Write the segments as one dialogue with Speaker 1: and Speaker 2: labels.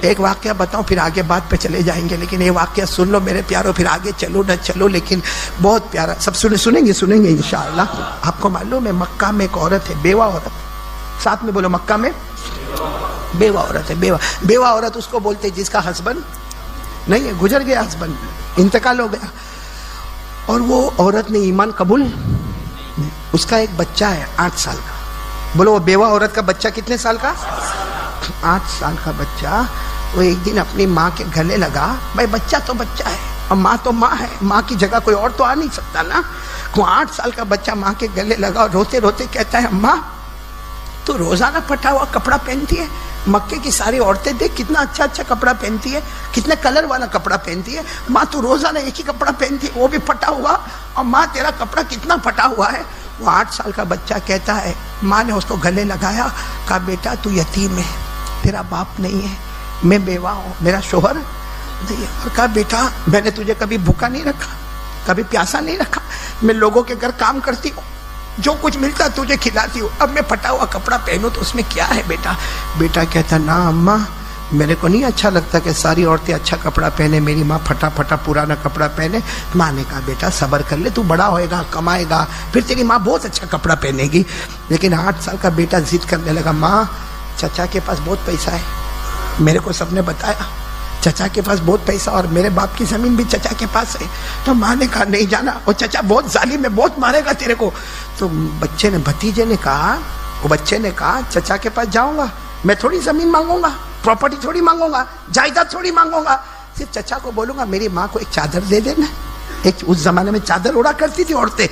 Speaker 1: ایک واقعہ بتاؤں پھر آگے بات پہ چلے جائیں گے، لیکن یہ واقعہ سن لو میرے پیاروں، پھر آگے چلو نہ چلو، لیکن بہت پیارا، سب سنیں گے انشاءاللہ۔ آپ کو معلوم ہے مکہ میں ایک عورت ہے، بیوہ عورت، ساتھ میں بولو، مکہ میں بیوہ عورت ہے، بیوہ عورت اس کو بولتے جس کا ہسبینڈ نہیں ہے، گزر گیا، ہسبینڈ انتقال ہو گیا، اور وہ عورت نے ایمان قبول، اس کا ایک بچہ ہے 8 سال کا، بولو وہ بیوہ عورت کا بچہ کتنے سال کا؟ 8 سال کا بچہ۔ وہ ایک دن اپنی ماں کے گلے لگا، بھائی بچہ تو بچہ ہے اور ماں تو ماں ہے، ماں کی جگہ کوئی اور تو آ نہیں سکتا نا۔ وہ 8 سال کا بچہ ماں کے گلے لگا اور روتے روتے کہتا ہے اماں تو روزانہ پھٹا ہوا کپڑا پہنتی ہے، مکے کی ساری عورتیں دیکھ کتنا اچھا اچھا کپڑا پہنتی ہے، کتنے کلر والا کپڑا پہنتی ہے، ماں تو روزانہ ایک ہی کپڑا پہنتی ہے وہ بھی پھٹا ہوا، اور ماں تیرا کپڑا کتنا پھٹا ہوا ہے۔ وہ 8 سال کا بچہ کہتا ہے، ماں نے اس کو گلے لگایا، کہا بیٹا تو یتیم ہے، تیرا باپ نہیں ہے، میں بیوہ ہوں، میرا شوہر نہیں ہے، اور کہا بیٹا میں نے تجھے کبھی بھوکا نہیں رکھا، کبھی پیاسا نہیں رکھا، میں لوگوں کے گھر کام کرتی ہوں، جو کچھ ملتا تجھے کھلاتی ہوں، اب میں پھٹا ہوا کپڑا پہنوں تو اس میں کیا ہے بیٹا؟ بیٹا کہتا نا اماں میرے کو نہیں اچھا لگتا کہ ساری عورتیں اچھا کپڑا پہنے، میری ماں پھٹا پھٹا پرانا کپڑا پہنے۔ ماں نے کہا بیٹا صبر کر لے، تو بڑا ہوئے گا، کمائے گا، پھر تیری ماں بہت اچھا کپڑا پہنے گی۔ لیکن 8 سال کا بیٹا ضد کرنے لگا، ماں چچا کے پاس بہت پیسہ ہے، میرے کو سب نے بتایا چچا کے پاس بہت پیسہ، اور میرے باپ کی زمین بھی چچا کے پاس ہے۔ تو ماں نے کہا نہیں جانا، اور چچا بہت ظالم ہے، بہت مارے گا تیرے کو۔ تو بھتیجے نے کہا، وہ بچے نے کہا چچا کے پاس جاؤں گا، میں تھوڑی زمین مانگوں گا، پراپرٹی تھوڑی مانگوں گا، جائیداد تھوڑی مانگوں گا، صرف چچا کو بولوں گا میری ماں کو ایک چادر دے دینا۔ ایک اس زمانے میں چادر اڑا کرتی تھی عورتیں،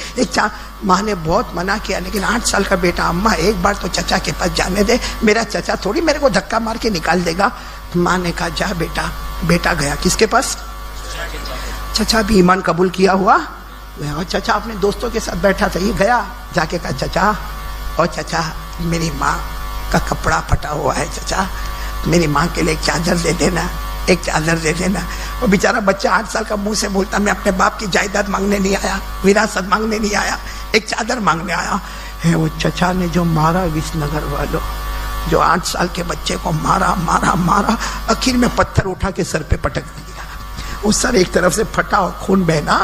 Speaker 1: ماں نے بہت منع کیا، لیکن 8 سال کا بیٹا اماں ایک بار تو چچا کے پاس جانے دے، میرا چچا تھوڑی میرے کو دھکا مار کے نکال دے گا۔ ماں نے کہا جا بیٹا۔ بیٹا گیا کس کے پاس؟ چچا بھی ایمان قبول کیا ہوا، اور چچا اپنے دوستوں کے ساتھ بیٹھا تھا، یہ گیا جا کے کہا چچا، اور چچا میری ماں کا کپڑا پھٹا ہوا ہے، چچا میری ماں کے لیے ایک چادر دے دینا، ایک چادر دے دینا۔ وہ بیچارہ بچہ 8 سال کا منہ سے بولتا میں اپنے باپ کی جائیداد مانگنے نہیں آیا، وراثت مانگنے نہیں آیا، ایک چادر مانگنے آیا ہے۔ وہ چچا نے جو مارا وس نگر والوں، جو 8 سال کے بچے کو مارا مارا مارا، آخر میں پتھر اٹھا کے سر پہ پٹک دیا، اس سر ایک طرف سے پھٹا اور خون بہنا،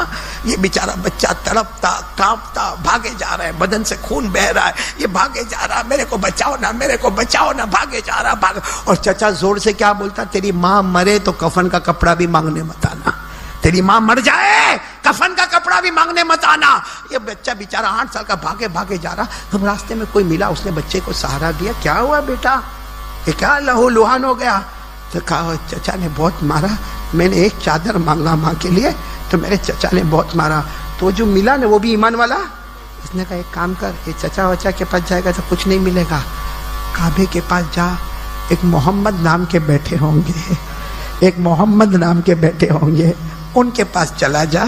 Speaker 1: یہ بیچارہ بچہ تڑپتا کانپتا بھاگے جا رہا ہے، بدن سے خون بہ رہا ہے، یہ بھاگے جا رہا، میرے کو بچاؤ نا، میرے کو بچاؤ نا، بھاگے جا رہا بھاگ۔ اور چچا زور سے کیا بولتا، تیری ماں مرے تو کفن کا کپڑا بھی مانگنے مت آنا، تیری ماں مر جائے کفن کا کپڑا بھی مانگنے مت آنا۔ یہ بچہ بیچارہ 8 سال کا بھاگے بھاگے جا رہا، تو راستے میں کوئی ملا، اس نے بچے کو سہارا دیا، کیا ہوا بیٹا، یہ کیا لہو لہان ہو گیا؟ تو کہا چچا نے بہت مارا، میں نے ایک چادر مانگا ماں کے لیے تو میرے چچا نے بہت مارا، تو جو ملا نا وہ بھی ایمان والا۔ اس نے کہا ایک کام کر، یہ چچا وچا کے پاس جائے گا تو کچھ نہیں ملے گا، کعبے کے پاس جا، ایک محمد نام کے بیٹھے ہوں گے، ایک محمد نام کے بیٹھے ہوں گے، ان کے پاس چلا جا،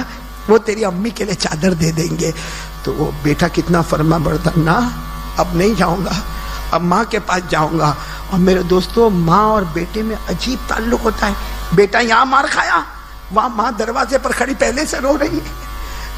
Speaker 1: وہ تیری امی کے لیے چادر دے دیں گے۔ تو وہ بیٹا کتنا فرما بردار، نا اب نہیں جاؤں گا، اب ماں کے پاس جاؤں گا۔ اور میرے دوستو ماں اور بیٹے میں عجیب تعلق ہوتا ہے، بیٹا یہاں مار کھایا، وہاں ماں دروازے پر کھڑی پہلے سے رو رہی ہے،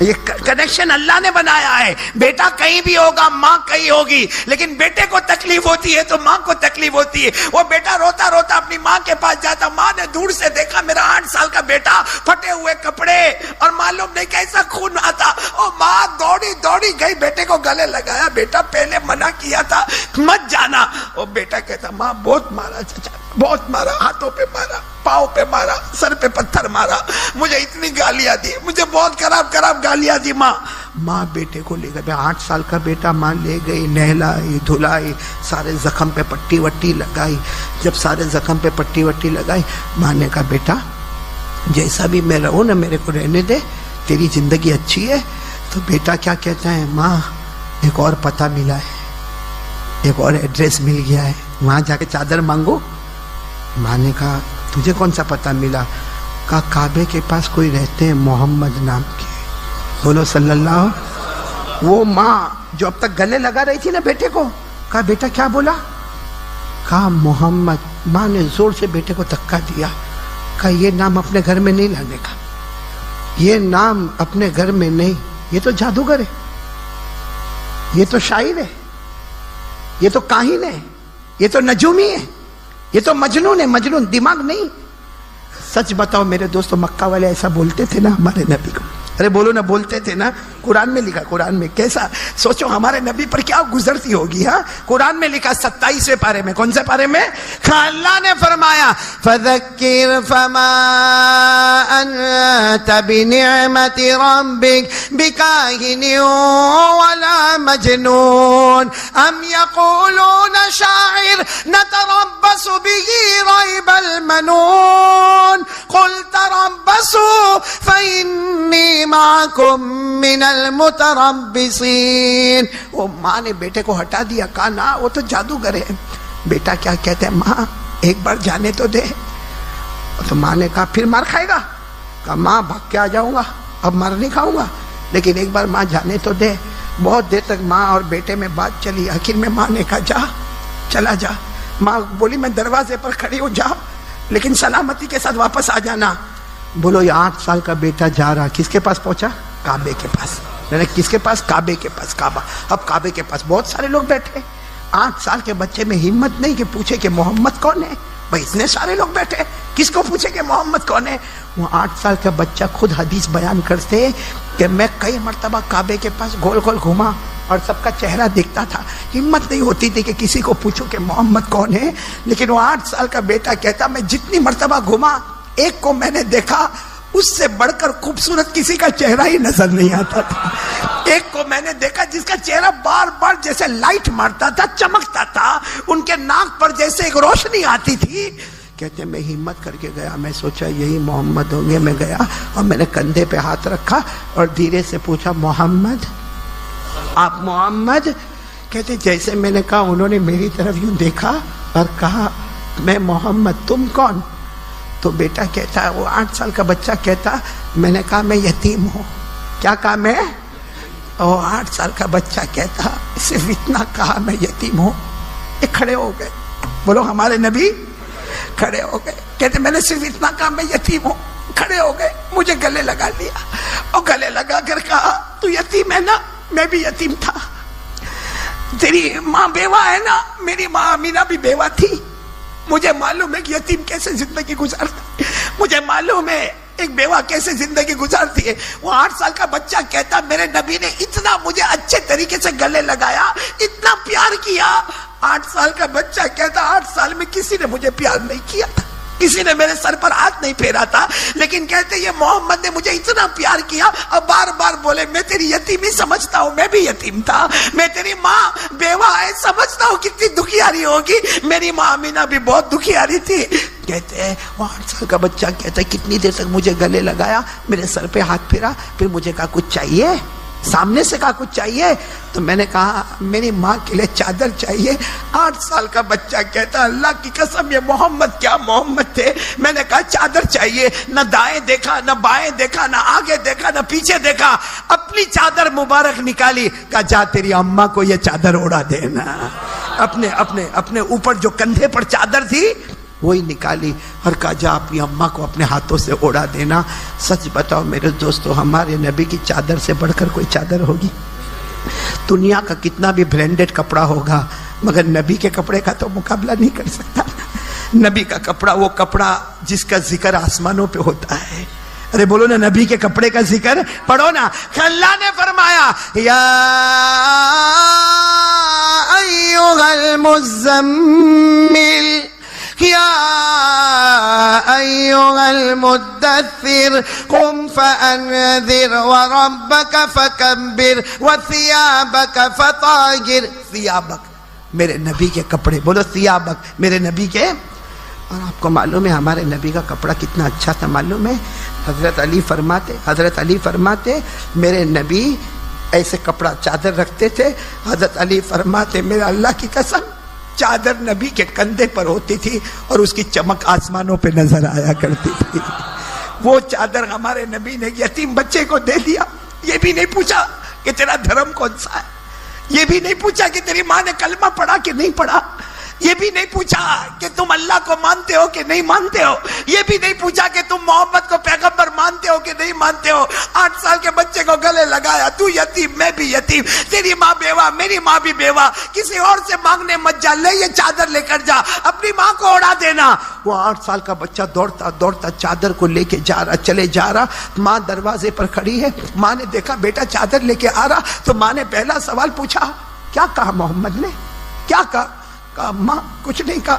Speaker 1: یہ کنیکشن اللہ نے بنایا ہے۔ بیٹا کہیں بھی ہوگا، ماں کہیں ہوگی، لیکن بیٹے کو تکلیف ہوتی ہے تو ماں کو تکلیف ہوتی ہے۔ وہ بیٹا روتا روتا اپنی ماں کے پاس جاتا، ماں نے دور سے دیکھا میرا 8 سال کا بیٹا، پھٹے ہوئے کپڑے اور معلوم نہیں کیسا خون آتا، اور ماں دوڑی دوڑی گئی، بیٹے کو گلے لگایا، بیٹا پہلے منع کیا تھا مت جانا۔ اور بیٹا کہتا ماں بہت مارا چچا، بہت مارا، ہاتھوں پہ مارا، پاؤں پہ مارا، سر پہ پتھر مارا، مجھے اتنی گالیاں دی، مجھے بہت خراب خراب گالیاں دی ماں۔ ماں بیٹے کو لے گئی، 8 سال کا بیٹا، ماں لے گئی، نہلائی دھلائی، سارے زخم پہ پٹی وٹی لگائی۔ جب سارے زخم پہ پٹی وٹی لگائی، ماں نے کہا بیٹا جیسا بھی میں رہوں نا، میرے کو رہنے دے، تیری زندگی اچھی ہے۔ تو بیٹا کیا کہتا ہے، ماں ایک اور پتہ ملا ہے، ایک اور ایڈریس مل گیا ہے، وہاں جا کے چادر مانگو۔ ماں نے کہا تجھے کون سا پتہ ملا؟ کہا کعبے کے پاس کوئی رہتے ہیں محمد نام کے، بولو صلی اللہ۔ وہ ماں جو اب تک گلے لگا رہی تھی نا بیٹے کو، کہا بیٹا کیا بولا؟ کہا محمد۔ ماں نے زور سے بیٹے کو دھکا دیا، کہا یہ نام اپنے گھر میں نہیں لانے کا، یہ نام اپنے گھر میں نہیں، یہ تو جادوگر ہے، یہ تو شاعر ہے، یہ تو کاہن ہے، یہ تو نجومی ہے، یہ تو مجنون ہے، مجنون، دماغ نہیں۔ سچ بتاؤ میرے دوستو، مکہ والے ایسا بولتے تھے نا ہمارے نبی کو؟ ارے بولو نا، بولتے تھے نا؟ قرآن میں لکھا، قرآن میں کیسا سوچو ہمارے نبی پر کیا گزرتی ہوگی۔ ہاں قرآن میں لکھا 27ویں پارے میں، کون سے پارے میں؟ اللہ نے فرمایا فذکر فما انت بنعمت ربک بکاہن ولا مجنون ام یقولون شاعر نتربص به ریب المنون قل تربصوا فإنی معکم من المتربصین۔ وہ ماں نے بیٹے کو ہٹا دیا، کہا نا وہ تو جادوگر ہے۔ بیٹا کیا کہتے ہیں؟ ماں ایک بار جانے تو دے۔ تو ماں نے کہا پھر مار کھائے گا؟ کہا ماں بھاگ کے آ جاؤں گا، اب مار نہیں کھاؤں گا، لیکن ایک بار ماں جانے تو دے۔ بہت دیر تک ماں اور بیٹے میں بات چلی، آخر میں ماں نے کہا جا، چلا جا۔ ماں بولی میں دروازے پر کھڑی ہوں، جا لیکن سلامتی کے ساتھ واپس آ جانا۔ بولو یہ 8 سال کا بیٹا جا رہا، کس کے پاس پہنچا؟ کعبے کے پاس۔ کس کے پاس؟ کعبے کے پاس۔ کعبہ، اب کعبے کے پاس بہت سارے لوگ بیٹھے۔ 8 سال کے بچے میں ہمت نہیں کہ پوچھے کہ محمد کون ہے؟ بھائی اتنے سارے لوگ بیٹھے، کس کو پوچھے کہ محمد کون ہے؟ وہ 8 سال کا بچہ خود حدیث بیان کرتے کہ میں کئی مرتبہ کعبے کے پاس گول گول گھوما اور سب کا چہرہ دیکھتا تھا، ہمت نہیں ہوتی تھی کہ کسی کو پوچھو کہ محمد کون ہے۔ لیکن وہ 8 سال کا بیٹا کہتا میں جتنی مرتبہ گھوما ایک کو میں نے دیکھا، اس سے بڑھ کر خوبصورت کسی کا چہرہ ہی نظر نہیں آتا تھا۔ ایک کو میں نے دیکھا جس کا چہرہ بار بار جیسے لائٹ مارتا تھا، چمکتا تھا، ان کے ناک پر جیسے ایک روشنی آتی تھی۔ کہتے میں ہمت کر کے گیا، میں سوچا یہی محمد ہوں گے۔ میں گیا اور میں نے کندھے پہ ہاتھ رکھا اور دھیرے سے پوچھا محمد، آپ محمد؟ کہتے جیسے میں نے کہا انہوں نے میری طرف یوں دیکھا اور کہا میں محمد، تم کون؟ تو بیٹا کہتا ہے، وہ 8 سال کا بچہ کہتا میں نے کہا میں یتیم ہوں۔ کیا کہا میں؟ اور 8 سال کا بچہ کہتا صرف اتنا کہا میں یتیم ہوں۔ یہ کھڑے ہو گئے، بولو ہمارے نبی کھڑے ہو گئے، کہتے میں نے صرف اتنا کہا میں یتیم ہوں۔ کھڑے ہو گئے، مجھے گلے لگا لیا اور گلے لگا کر کہا تو یتیم ہے نا؟ میں بھی یتیم تھا۔ تیری ماں بیوہ ہے نا؟ میری ماں آمینہ بھی بیوہ تھی۔ مجھے معلوم ہے کہ یتیم کیسے زندگی گزارتا، مجھے معلوم ہے ایک بیوہ کیسے زندگی گزارتی ہے۔ وہ 8 سال کا بچہ کہتا میرے نبی نے اتنا مجھے اچھے طریقے سے گلے لگایا، اتنا پیار کیا۔ 8 سال کا بچہ کہتا 8 سال میں کسی نے مجھے پیار نہیں کیا تھا، کسی نے میرے سر پر ہاتھ نہیں پھیرا تھا، لیکن کہتے یہ محمد نے مجھے اتنا پیار کیا اور بار بار بولے میں تیری یتیمی سمجھتا ہوں، میں بھی یتیم تھا، میں تیری ماں بیوہ ہے سمجھتا ہوں کتنی دکھیاری ہوگی، میری ماں آمینہ بھی بہت دکھیاری تھی۔ کہتے ہیں وہ 8 سال کا بچہ کہتا ہے کتنی دیر تک مجھے گلے لگایا، میرے سر پہ ہاتھ پھیرا، پھر مجھے کہا کچھ چاہیے؟ سامنے سے کہا کچھ چاہیے؟ تو میں نے کہا میری ماں کے لیے چادر چاہیے۔ 8 سال کا بچہ کہتا اللہ کی قسم یہ محمد کیا محمد تھے۔ میں نے کہا چادر چاہیے، نہ دائیں دیکھا نہ بائیں دیکھا نہ آگے دیکھا نہ پیچھے دیکھا، اپنی چادر مبارک نکالی، کہا جا تیری اماں کو یہ چادر اڑا دینا۔ اپنے اوپر جو کندھے پر چادر تھی وہی نکالی اور کہا جا اپنی اماں کو اپنے ہاتھوں سے اڑا دینا۔ سچ بتاؤ میرے دوستو ہمارے نبی کی چادر سے بڑھ کر کوئی چادر ہوگی؟ دنیا کا کتنا بھی برانڈڈ کپڑا ہوگا مگر نبی کے کپڑے کا تو مقابلہ نہیں کر سکتا۔ نبی کا کپڑا وہ کپڑا جس کا ذکر آسمانوں پہ ہوتا ہے۔ ارے بولو نا نبی کے کپڑے کا ذکر پڑھو نا۔ اللہ نے فرمایا یا ایھا المزمل یا ایھا المدثر قم فانذر وربک فکبر وثیابک فطہر۔ ثیابک میرے نبی کے کپڑے، بولو ثیابک میرے نبی کے۔ اور آپ کو معلوم ہے ہمارے نبی کا کپڑا کتنا اچھا تھا معلوم ہے؟ حضرت علی فرماتے میرے نبی ایسے کپڑا چادر رکھتے تھے، حضرت علی فرماتے میرا اللہ کی قسم چادر نبی کے کندھے پر ہوتی تھی اور اس کی چمک آسمانوں پہ نظر آیا کرتی تھی۔ وہ چادر ہمارے نبی نے یتیم بچے کو دے دیا، یہ بھی نہیں پوچھا کہ تیرا دھرم کون سا ہے، یہ بھی نہیں پوچھا کہ تیری ماں نے کلمہ پڑھا کہ نہیں پڑھا، یہ بھی نہیں پوچھا کہ تم اللہ کو مانتے ہو کہ نہیں مانتے ہو، یہ بھی نہیں پوچھا کہ تم محمد کو پیغمبر مانتے ہو کہ نہیں مانتے ہو. 8 سال کے بچے کو گلے لگایا، تو یتیم میں بھی یتیم، تیری ماں بیوہ میری ماں بھی بیوہ، کسی اور سے مانگنے مت جا، لے یہ چادر لے کر جا، اپنی ماں کو اڑا دینا. وہ 8 سال کا بچہ دوڑتا دوڑتا چادر کو لے کے جا رہا، چلے جا رہا. ماں دروازے پر کھڑی ہے. ماں نے دیکھا بیٹا چادر لے کے آ رہا، تو ماں نے پہلا سوال پوچھا، کیا کہا محمد نے؟ کیا کہا؟ کہا ماں کچھ نہیں کہا،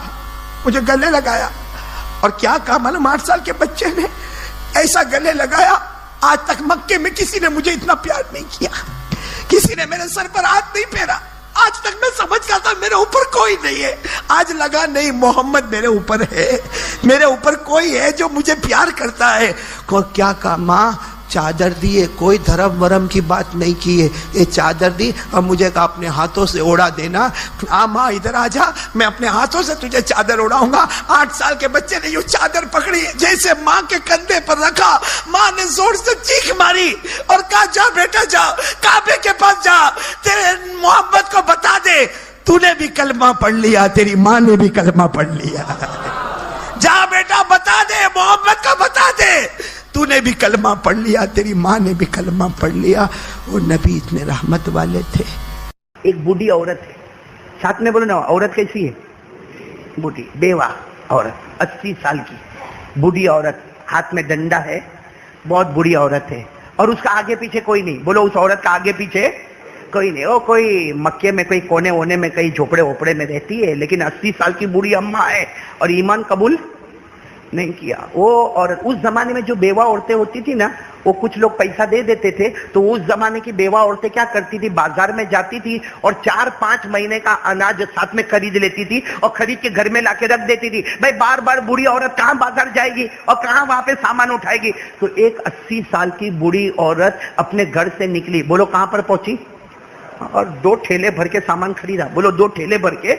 Speaker 1: مجھے گلے لگایا. اور کیا کہا معلوم؟ 8 سال کے بچے نے ایسا گلے لگایا، آج تک مکے میں کسی نے مجھے اتنا پیار نہیں کیا، کسی نے میرے سر پر ہاتھ نہیں پھیرا. آج تک میں سمجھتا تھا میرے اوپر کوئی نہیں ہے، آج لگا نہیں محمد میرے اوپر ہے، میرے اوپر کوئی ہے جو مجھے پیار کرتا ہے. کیا کہا؟ ماں چادر دیے، کوئی دھرم ورم کی بات نہیں کی ہے، یہ چادر دی اور مجھے کہا اپنے ہاتھوں سے اڑا دینا. ماں ادھر آ جا، میں اپنے ہاتھوں سے تجھے چادر اڑاؤں گا. 8 سال کے بچے نے یوں چادر پکڑی، جیسے ماں کے کندھے پر رکھا، ماں نے زور سے چیخ ماری اور کہا جا بیٹا جا، کعبے کے پاس جا، تیرے محمد کو بتا دے تو نے بھی کلمہ پڑھ لیا، تیری ماں نے بھی کلمہ پڑھ لیا. جا بیٹا بتا دے، محمد کو بتا دے تو نے بھی کلمہ پڑھ لیا، تیری ماں نے بھی کلمہ پڑھ لیا. وہ نبی اتنے رحمت والے تھے.
Speaker 2: ایک بوڑھی عورت ہے، ساتھ میں بولو نا، عورت کیسی ہے؟ بوڑھی بیوہ عورت، 80 سال کی بوڑھی عورت، ہاتھ میں ڈنڈا ہے، بہت بری عورت ہے، اور اس کا آگے پیچھے کوئی نہیں. بولو اس عورت کا آگے پیچھے کوئی نہیں. وہ کوئی مکے میں کوئی کونے وونے میں کئی جھوپڑے ووپڑے میں رہتی ہے، لیکن 80 سال کی بوڑھی اماں ہے اور ایمان قبول نہیں کیا. وہ اور اس زمانے میں جو بیوہ عورتیں ہوتی تھی نا، وہ کچھ لوگ پیسہ دے دیتے تھے تو اس زمانے کی بیوہ عورتیں کیا کرتی تھی، بازار میں جاتی تھی اور 4-5 مہینے کا اناج ساتھ میں خرید لیتی تھی اور خرید کے گھر میں لا کے رکھ دیتی تھی. بھائی بار بار بوڑھی عورت کہاں بازار جائے گی اور کہاں وہاں پہ سامان اٹھائے گی. تو ایک 80 سال کی بوڑھی عورت اپنے گھر سے نکلی. بولو کہاں پر پہنچی؟ اور 2 ٹھیلے بھر کے سامان خریدا. بولو 2 ٹھیلے بھر کے.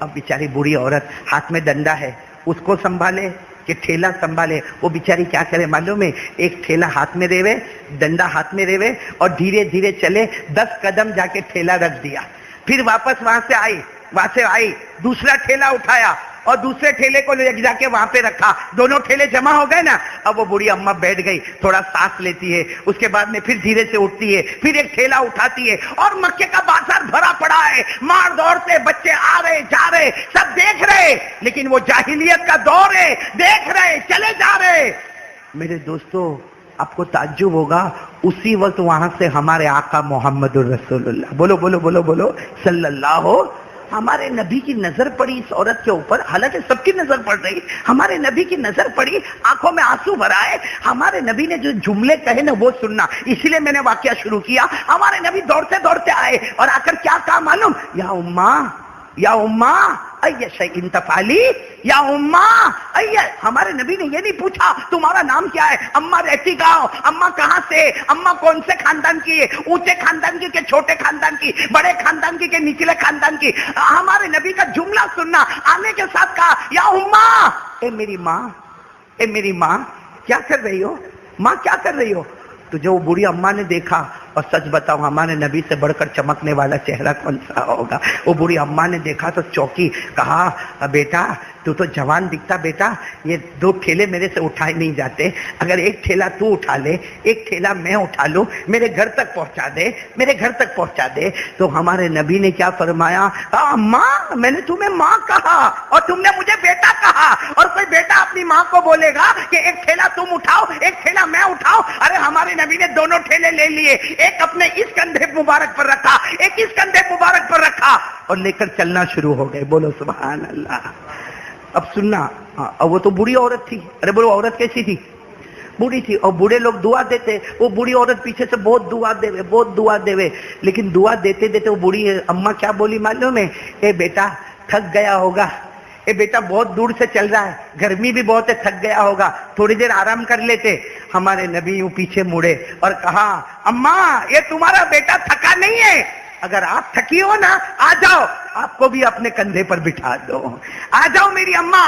Speaker 2: اب بیچاری بوڑھی عورت، ہاتھ میں ڈنڈا ہے، اس کو سنبھالے کہ ٹھیلا سنبھالے. وہ بیچاری کیا کرے معلوم ہے؟ ایک ٹھیلا ہاتھ میں ریوے، ڈنڈا ہاتھ میں ریوے اور دھیرے دھیرے چلے. 10 قدم جا کے ٹھیلا رکھ دیا. پھر واپس وہاں سے آئی دوسرا ٹھیلا اٹھایا اور دوسرے ٹھیلے کو لے جا کے وہاں پہ رکھا. دونوں ٹھیلے جمع ہو گئے نا. اب وہ بوڑھی اماں بیٹھ گئی، تھوڑا سانس لیتی ہے، اس کے بعد میں پھر دھیرے سے اٹھتی ہے، پھر ایک ٹھیلا اٹھاتی ہے. اور مکے کا بازار بھرا پڑا ہے، مار دوڑتے بچے آ رہے جا رہے، سب دیکھ رہے، لیکن وہ جاہلیت کا دور ہے، دیکھ رہے چلے جا رہے. میرے دوستو آپ کو تعجب ہوگا، اسی وقت وہاں سے ہمارے آقا محمد الرسول اللہ، بولو بولو بولو بولو صلی اللہ، ہمارے نبی کی نظر پڑی اس عورت کے اوپر. حالانکہ سب کی نظر پڑ رہی، ہمارے نبی کی نظر پڑی، آنکھوں میں آنسو بھر آئے. ہمارے نبی نے جو جملے کہے نا وہ سننا، اسی لیے میں نے واقعہ شروع کیا. ہمارے نبی دوڑتے دوڑتے آئے اور آ کر کیا کہا معلوم؟ یا اماں، یا اماں ای شیء تفعلی، یا اماں ای. ہمارے نبی نے یہ نہیں پوچھا تمہارا نام کیا ہے، اماں رہتی گاؤں، اماں کہاں سے، اماں کون سے خاندان کی ہے، اونچے خاندان کی کہ چھوٹے خاندان کی، بڑے خاندان کی کہ نچلے خاندان کی. ہمارے نبی کا جملہ سننا، آنے کے ساتھ کہا یا اماں، اے میری ماں، اے میری ماں کیا کر رہی ہو، ماں کیا کر رہی ہو. تو جو بوڑھی اماں نے دیکھا، اور سچ بتاؤ ہمارے نبی سے بڑھ کر چمکنے والا چہرہ کون سا ہوگا. وہ بوڑھی اماں نے دیکھا تو چوکی. کہا بیٹا تو جوان دکھتا بیٹا، یہ 2 ٹھیلے میرے سے اٹھائے نہیں جاتے، اگر ایک ٹھیلا تو اٹھا لے، ایک ٹھیلا میں اٹھا لوں، میرے گھر تک پہنچا دے، میرے گھر تک پہنچا دے. تو ہمارے نبی نے کیا فرمایا؟ ماں، میں نے تمہیں ماں کہا اور تم نے مجھے بیٹا کہا. اور کوئی بیٹا اپنی ماں کو بولے گا کہ ایک ٹھیلا تم اٹھاؤ ایک ٹھیلا میں اٹھاؤ؟ ارے ہمارے نبی نے دونوں ٹھیلے لے لیے، ایک اپنے اس کندھے مبارک پر رکھا، ایک اس کندھے مبارک پر رکھا اور لے کر چلنا شروع ہو گئے. بولو سبحان اللہ. اب سننا، اب وہ تو بوڑھی عورت تھی. ارے بولو عورت کیسی تھی؟ بوڑھی تھی. اور بوڑھے لوگ دعا دیتے، وہ بوڑھی عورت پیچھے سے بہت دعا دے، لیکن دعا دیتے دیتے وہ بوڑھی اماں کیا بولی معلوم ہے؟ اے بیٹا تھک گیا ہوگا، اے بیٹا بہت دور سے چل رہا ہے، گرمی بھی بہت ہے، تھک گیا ہوگا، تھوڑی دیر آرام کر لیتے. ہمارے نبی یوں پیچھے مڑے اور کہا اماں یہ تمہارا بیٹا تھکا نہیں ہے، اگر آپ تھکی ہو نا آ جاؤ، آپ کو بھی اپنے کندھے پر بٹھا دو. آ جاؤ میری اماں،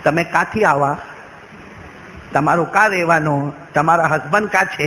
Speaker 2: તમે કાથી આવા, તમારો કા રહેવાનો, તમારા હસબન્ડ કા છે,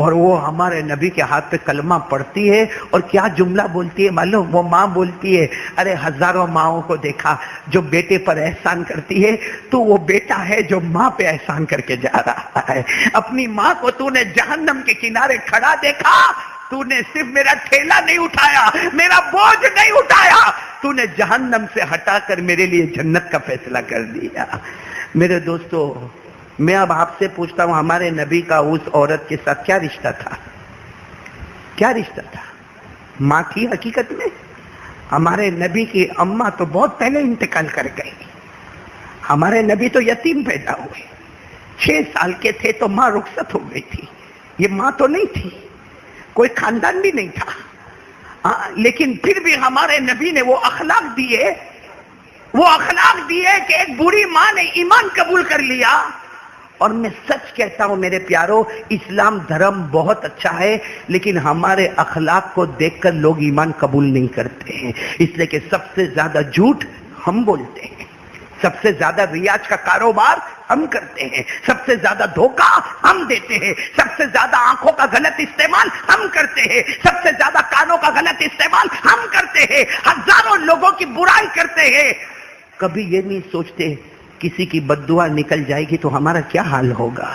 Speaker 2: اور وہ ہمارے نبی کے ہاتھ پہ کلمہ پڑھتی ہے اور کیا جملہ بولتی ہے معلوم؟ وہ ماں بولتی ہے ارے ہزاروں ماؤں کو دیکھا جو بیٹے پر احسان کرتی ہے، تو وہ بیٹا ہے جو ماں پہ احسان کر کے جا رہا ہے۔ اپنی ماں کو تو نے جہنم کے کنارے کھڑا دیکھا، تو نے صرف میرا ٹھیلا نہیں اٹھایا، میرا بوجھ نہیں اٹھایا، تو نے جہنم سے ہٹا کر میرے لیے جنت کا فیصلہ کر دیا۔ میرے دوستو، میں اب آپ سے پوچھتا ہوں، ہمارے نبی کا اس عورت کے ساتھ کیا رشتہ تھا؟ کیا رشتہ تھا؟ ماں کی حقیقت میں ہمارے نبی کی اماں تو بہت پہلے انتقال کر گئی۔ ہمارے نبی تو یتیم پیدا ہوئے، 6 سال کے تھے تو ماں رخصت ہو گئی تھی۔ یہ ماں تو نہیں تھی، کوئی خاندان بھی نہیں تھا، لیکن پھر بھی ہمارے نبی نے وہ اخلاق دیے کہ ایک بری ماں نے ایمان قبول کر لیا۔ اور میں سچ کہتا ہوں میرے پیارو، اسلام دھرم بہت اچھا ہے، لیکن ہمارے اخلاق کو دیکھ کر لوگ ایمان قبول نہیں کرتے ہیں، اس لیے کہ سب سے زیادہ جھوٹ ہم بولتے ہیں، سب سے زیادہ ریاض کا کاروبار ہم کرتے ہیں، سب سے زیادہ دھوکہ ہم دیتے ہیں، سب سے زیادہ آنکھوں کا غلط استعمال ہم کرتے ہیں، سب سے زیادہ کانوں کا غلط استعمال ہم کرتے ہیں، ہزاروں لوگوں کی برائی کرتے ہیں۔ کبھی یہ نہیں سوچتے کسی کی بد دعا نکل جائے گی تو ہمارا کیا حال ہوگا۔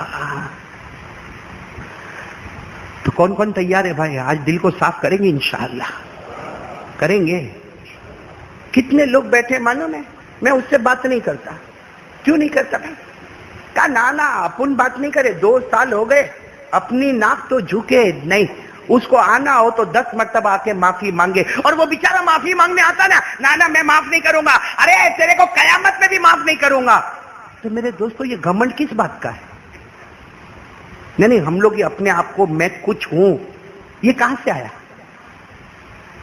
Speaker 2: تو کون کون تیار ہے بھائی؟ آج دل کو صاف کریں گے انشاءاللہ، کریں گے۔ کتنے لوگ بیٹھے معلوم ہے، میں اس سے بات نہیں کرتا۔ کیوں نہیں کرتا بھائی؟ کہا نانا اپن بات نہیں کرے، 2 سال ہو گئے، اپنی ناک تو جھکے نہیں، اس کو آنا ہو تو 10 مرتبہ آ کے معافی مانگے، اور وہ بیچارہ معافی مانگنے آتا نا، نانا میں معاف نہیں کروں گا، ارے تیرے کو قیامت میں بھی معاف نہیں کروں گا۔ تو میرے دوستو یہ گھمنڈ کس بات کا ہے؟ نہیں ہم لوگ یہ اپنے آپ کو میں کچھ ہوں، یہ کہاں سے آیا؟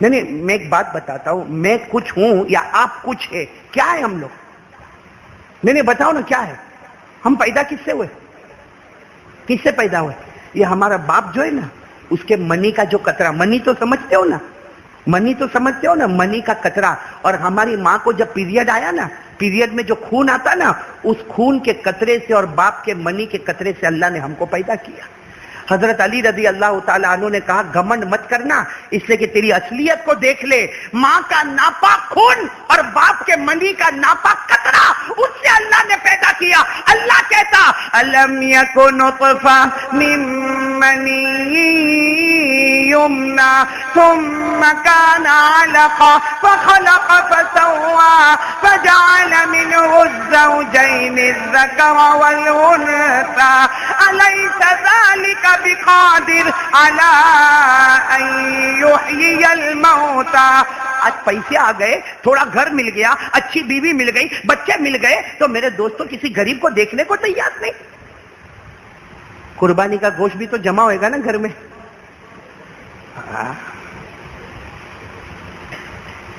Speaker 2: نہیں میں ایک بات بتاتا ہوں، میں کچھ ہوں یا آپ کچھ ہے، کیا ہے ہم لوگ؟ نہیں بتاؤ نا کیا ہے؟ ہم پیدا کس سے ہوئے؟ کس سے پیدا ہوئے؟ یہ ہمارا باپ جو ہے نا، اس کے منی کا جو قطرہ، منی تو سمجھتے ہو نا، منی تو سمجھتے ہو نا، منی کا قطرہ، اور ہماری ماں کو جب پیریڈ آیا نا، پیریڈ میں جو خون آتا نا، اس خون کے قطرے سے اور باپ کے منی کے قطرے سے اللہ نے ہم کو پیدا کیا۔ حضرت علی رضی اللہ تعالیٰ عنہ نے کہا گھمنڈ مت کرنا، اس لیے کہ تیری اصلیت کو دیکھ لے، ماں کا ناپاک خون اور باپ کے منی کا ناپاک قطرہ، اس سے اللہ نے پیدا کیا۔ اللہ کہتا الم یکن نطفہ من منی یمنا ثم کان علقہ فخلق فسوى فجعل منه الزوجین الذکر والانثى الیس ذلک بقادر علی ان یحیی الموتى۔ آج پیسے آ گئے، تھوڑا گھر مل گیا، اچھی بیوی مل گئی، بچے مل گئے، تو میرے دوستوں کسی غریب کو دیکھنے کو تیار نہیں۔ قربانی کا گوشت بھی تو جمع ہوئے گا نا گھر میں۔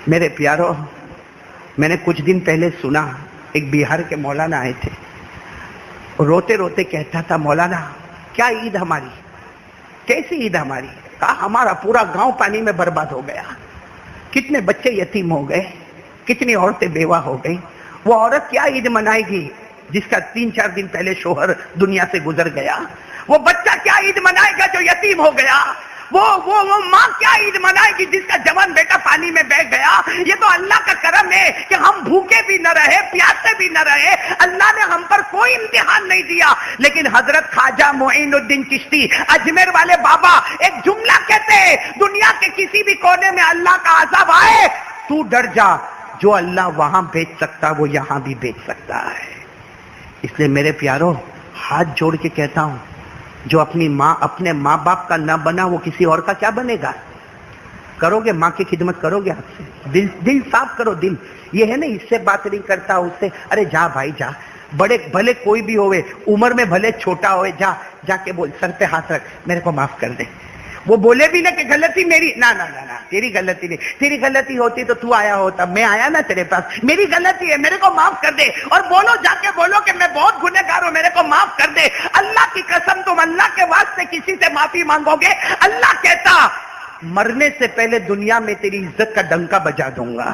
Speaker 2: میرے پیارو، میں نے کچھ دن پہلے سنا ایک بہار کے مولانا آئے تھے، روتے روتے کہتا تھا مولانا کیا عید ہماری، کیسی عید ہماری؟ کہا ہمارا پورا گاؤں پانی میں برباد ہو گیا، کتنے بچے یتیم ہو گئے، کتنی عورتیں بیوہ ہو گئی۔ وہ عورت کیا عید منائے گی جس کا 3-4 دن پہلے شوہر دنیا سے گزر گیا؟ وہ بچہ کیا عید منائے گا جو یتیم ہو گیا؟ وہ ماں کیا عید منائے گی جس کا جوان بیٹا پانی میں بہ گیا؟ یہ تو اللہ کا کرم ہے کہ ہم بھوکے بھی نہ رہے، پیاسے بھی نہ رہے، اللہ نے ہم پر کوئی امتحان نہیں دیا۔ لیکن حضرت خواجہ معین الدین چشتی اجمیر والے بابا ایک جملہ کہتے ہیں، دنیا کے کسی بھی کونے میں اللہ کا عذاب آئے تو ڈر جا، جو اللہ وہاں بھیج سکتا وہ یہاں بھی بھیج سکتا ہے۔ اس لیے میرے پیارو ہاتھ جوڑ کے کہتا ہوں، جو اپنی ماں اپنے ماں باپ کا نہ بنا وہ کسی اور کا کیا بنے گا؟ کرو گے ماں کی خدمت کرو گے؟ آپ سے دل صاف کرو۔ دل یہ ہے نا، اس سے بات نہیں کرتا، اس سے ارے جا بھائی جا، بڑے بھلے کوئی بھی ہوئے، عمر میں بھلے چھوٹا ہوئے، جا کے بول سر پہ ہاتھ رکھ میرے کو معاف کر دے۔ وہ بولے بھی نہ کہ غلطی میری، نہ تیری غلطی نہیں، تیری غلطی ہوتی تو آیا ہوتا، میں آیا نا تیرے پاس، میری غلطی ہے، میرے کو معاف کر دے۔ اور بولو، جا کے بولو کہ میں بہت گنہگار ہوں، میرے کو معاف کر دے۔ اللہ کی قسم تم اللہ کے واسطے کسی سے معافی مانگو گے، اللہ کہتا مرنے سے پہلے دنیا میں تیری عزت کا ڈنکا بجا دوں گا۔